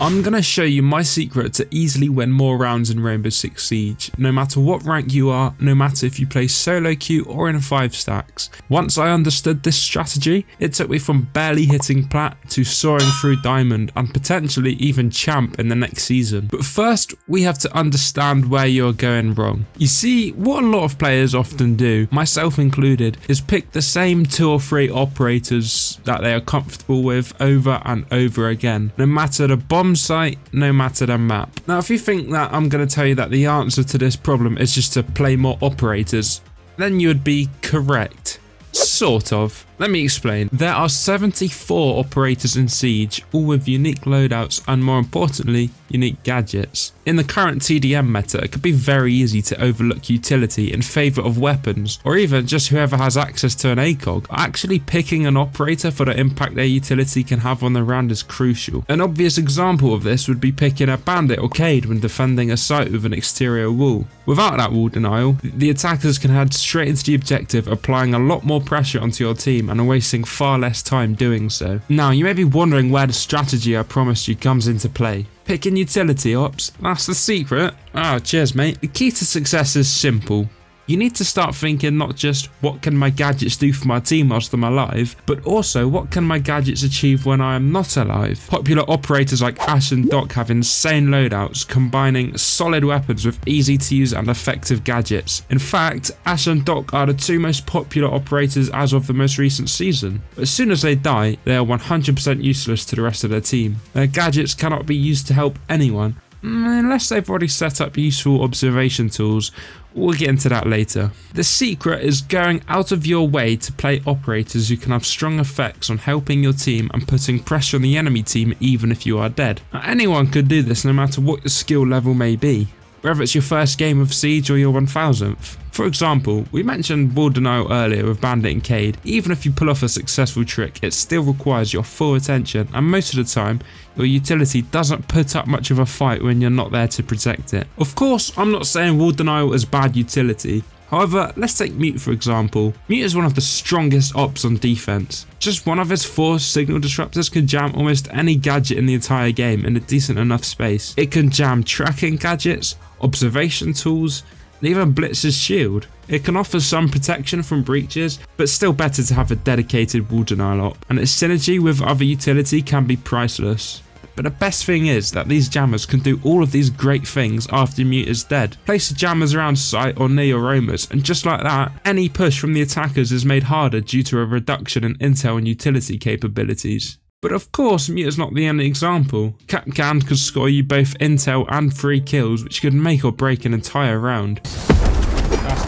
I'm going to show you my secret to easily win more rounds in Rainbow Six Siege, no matter what rank you are, no matter if you play solo queue or in 5 stacks. Once I understood this strategy, it took me from barely hitting plat to soaring through diamond and potentially even champ in the next season. But first, we have to understand where you're going wrong. You see, what a lot of players often do, myself included, is pick the same 2 or 3 operators that they are comfortable with over and over again, no matter the bomb site, no matter the map. Now, if you think that I'm going to tell you that the answer to this problem is just to play more operators, then you would be correct. Sort of. Let me explain. There are 74 operators in Siege, all with unique loadouts and, more importantly, unique gadgets. In the current TDM meta, it could be very easy to overlook utility in favour of weapons, or even just whoever has access to an ACOG. Actually picking an operator for the impact their utility can have on the round is crucial. An obvious example of this would be picking a bandit or Cade when defending a site with an exterior wall. Without that wall denial, the attackers can head straight into the objective, applying a lot more pressure onto your team and wasting far less time doing so. Now, you may be wondering where the strategy I promised you comes into play. Picking utility ops, that's the secret? Oh, cheers mate. The key to success is simple. You need to start thinking not just what can my gadgets do for my team whilst I'm alive, but also what can my gadgets achieve when I am not alive. Popular operators like Ash and Doc have insane loadouts, combining solid weapons with easy to use and effective gadgets. In fact, Ash and Doc are the 2 most popular operators as of the most recent season. But as soon as they die, they are 100% useless to the rest of their team. Their gadgets cannot be used to help anyone, unless they've already set up useful observation tools. We'll get into that later. The secret is going out of your way to play operators who can have strong effects on helping your team and putting pressure on the enemy team even if you are dead. Now, anyone could do this no matter what your skill level may be, whether it's your first game of Siege or your 1000th. For example, we mentioned wall denial earlier with Bandit and Cade. Even if you pull off a successful trick, it still requires your full attention, and most of the time, your utility doesn't put up much of a fight when you're not there to protect it. Of course, I'm not saying wall denial is bad utility. However, let's take Mute for example. Mute is one of the strongest ops on defense. Just one of his 4 signal disruptors can jam almost any gadget in the entire game in a decent enough space. It can jam tracking gadgets, observation tools, and even Blitz's shield. It can offer some protection from breaches, but still better to have a dedicated wall denial op, and its synergy with other utility can be priceless. But the best thing is that these jammers can do all of these great things after Mute is dead. Place the jammers around site or near your roamers, and just like that, any push from the attackers is made harder due to a reduction in intel and utility capabilities. But of course, Mute is not the only example. Capcan could score you both intel and free kills, which could make or break an entire round.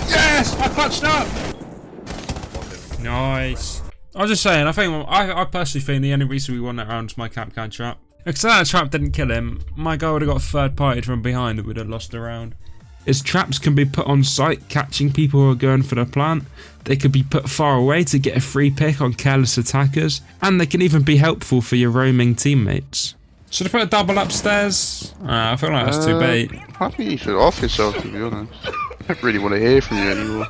Yes! I clutched up! Nice. I was just saying, I personally think the only reason we won that round was my Capcan trap. Because that trap didn't kill him, my guy would have got third partied from behind and we'd have lost the round. His traps can be put on site, catching people who are going for the plant. They could be put far away to get a free pick on careless attackers, and they can even be helpful for your roaming teammates. Should I put a double upstairs? I feel like that's too bait. I think you should off yourself, to be honest. I don't really want to hear from you anymore.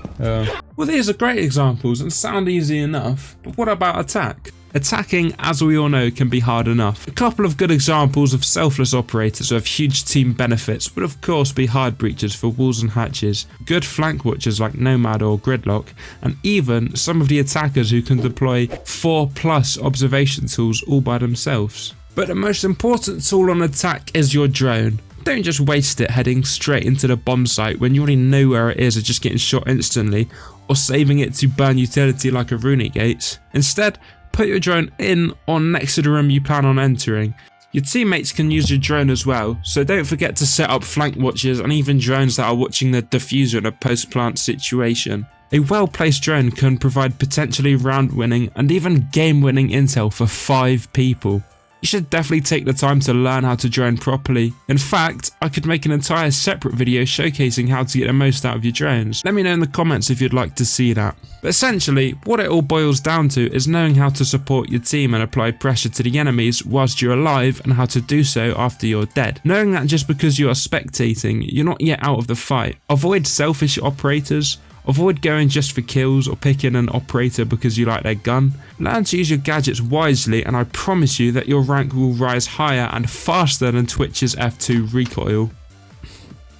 Well, these are great examples and sound easy enough, but what about attack? Attacking, as we all know, can be hard enough. A couple of good examples of selfless operators who have huge team benefits would of course be hard breachers for walls and hatches, good flank watchers like Nomad or Gridlock, and even some of the attackers who can deploy 4+ observation tools all by themselves. But the most important tool on attack is your drone. Don't just waste it heading straight into the bomb site when you already know where it is or just getting shot instantly, or saving it to burn utility like a Rooney Gates. Instead, put your drone in or next to the room you plan on entering. Your teammates can use your drone as well, so don't forget to set up flank watchers and even drones that are watching the diffuser in a post-plant situation. A well-placed drone can provide potentially round-winning and even game-winning intel for 5 people. You should definitely take the time to learn how to drone properly. In fact, I could make an entire separate video showcasing how to get the most out of your drones. Let me know in the comments if you'd like to see that. But essentially, what it all boils down to is knowing how to support your team and apply pressure to the enemies whilst you're alive, and how to do so after you're dead. Knowing that just because you are spectating, you're not yet out of the fight. Avoid selfish operators. Avoid going just for kills or picking an operator because you like their gun. Learn to use your gadgets wisely, and I promise you that your rank will rise higher and faster than Twitch's F2 recoil.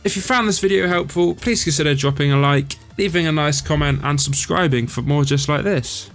If you found this video helpful, please consider dropping a like, leaving a nice comment and subscribing for more just like this.